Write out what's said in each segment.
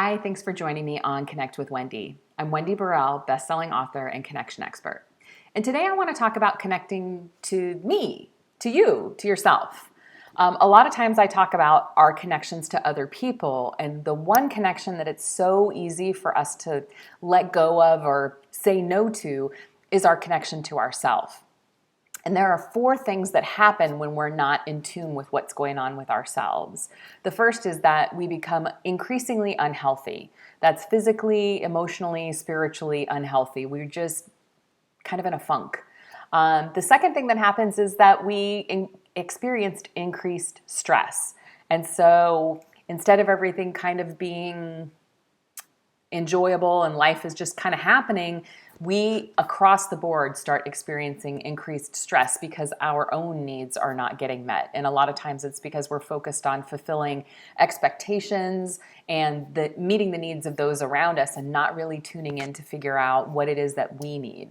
Hi, thanks for joining me on Connect with Wendy. I'm Wendy Burruel, best-selling author and connection expert. And today I want to talk about connecting to me, to you, to yourself. A lot of times I talk about our connections to other people, and the one connection that it's so easy for us to let go of or say no to is our connection to ourselves. And there are 4 things that happen when we're not in tune with what's going on with ourselves. The first is that we become increasingly unhealthy. That's physically, emotionally, spiritually unhealthy. We're just kind of in a funk. The second thing that happens is that we experienced increased stress. And so instead of everything kind of being enjoyable and life is just kind of happening, we across the board start experiencing increased stress because our own needs are not getting met. And a lot of times it's because we're focused on fulfilling expectations and meeting the needs of those around us and not really tuning in to figure out what it is that we need.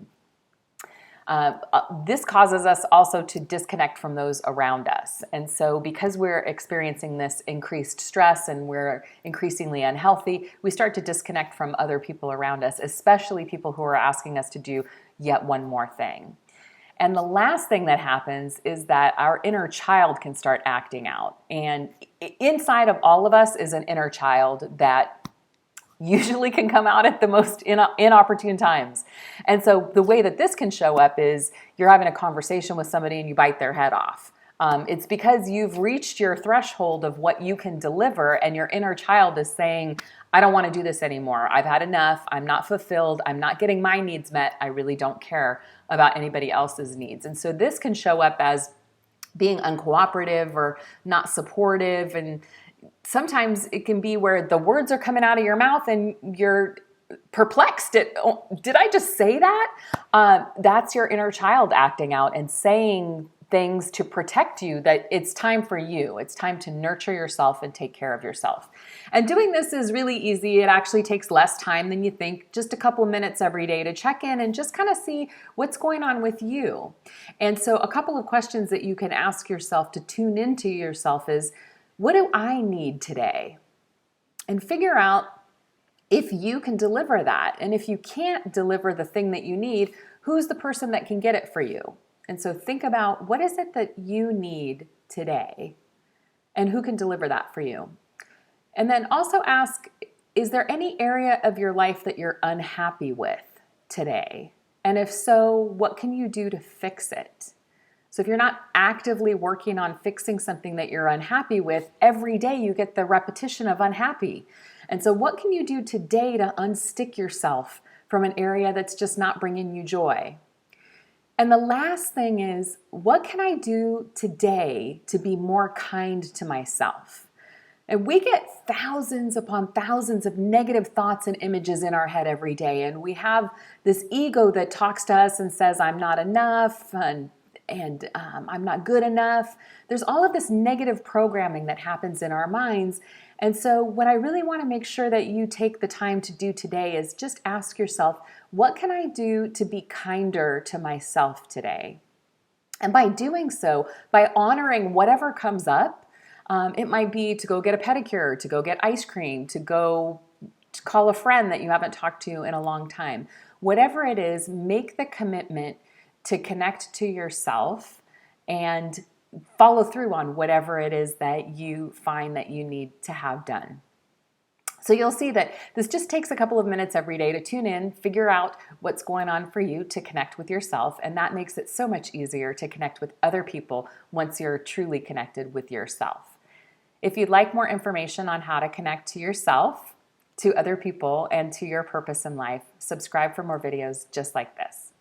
This causes us also to disconnect from those around us. And so because we're experiencing this increased stress and we're increasingly unhealthy, we start to disconnect from other people around us, especially people who are asking us to do yet one more thing. And the last thing that happens is that our inner child can start acting out. And inside of all of us is an inner child that usually can come out at the most inopportune times. And so the way that this can show up is you're having a conversation with somebody and you bite their head off. It's because you've reached your threshold of what you can deliver, and your inner child is saying, I don't want to do this anymore. I've had enough. I'm not fulfilled. I'm not getting my needs met. I really don't care about anybody else's needs. And so this can show up as being uncooperative or not supportive, and sometimes it can be where the words are coming out of your mouth and you're perplexed at, oh, did I just say that? That's your inner child acting out and saying things to protect you, that it's time for you. It's time to nurture yourself and take care of yourself. And doing this is really easy. It actually takes less time than you think, just a couple of minutes every day to check in and just kind of see what's going on with you. And so a couple of questions that you can ask yourself to tune into yourself is, what do I need today? And figure out if you can deliver that. And if you can't deliver the thing that you need, who's the person that can get it for you? And so think about, what is it that you need today? And who can deliver that for you? And then also ask, is there any area of your life that you're unhappy with today? And if so, what can you do to fix it? So if you're not actively working on fixing something that you're unhappy with, every day you get the repetition of unhappy. And so what can you do today to unstick yourself from an area that's just not bringing you joy? And the last thing is, what can I do today to be more kind to myself? And we get thousands upon thousands of negative thoughts and images in our head every day. And we have this ego that talks to us and says, I'm not enough, and I'm not good enough. There's all of this negative programming that happens in our minds. And so what I really want to make sure that you take the time to do today is just ask yourself, what can I do to be kinder to myself today? And by doing so, by honoring whatever comes up, it might be to go get a pedicure, to go get ice cream, to go to call a friend that you haven't talked to in a long time. Whatever it is, make the commitment to connect to yourself and follow through on whatever it is that you find that you need to have done. So you'll see that this just takes a couple of minutes every day to tune in, figure out what's going on for you, to connect with yourself, and that makes it so much easier to connect with other people once you're truly connected with yourself. If you'd like more information on how to connect to yourself, to other people, and to your purpose in life, subscribe for more videos just like this.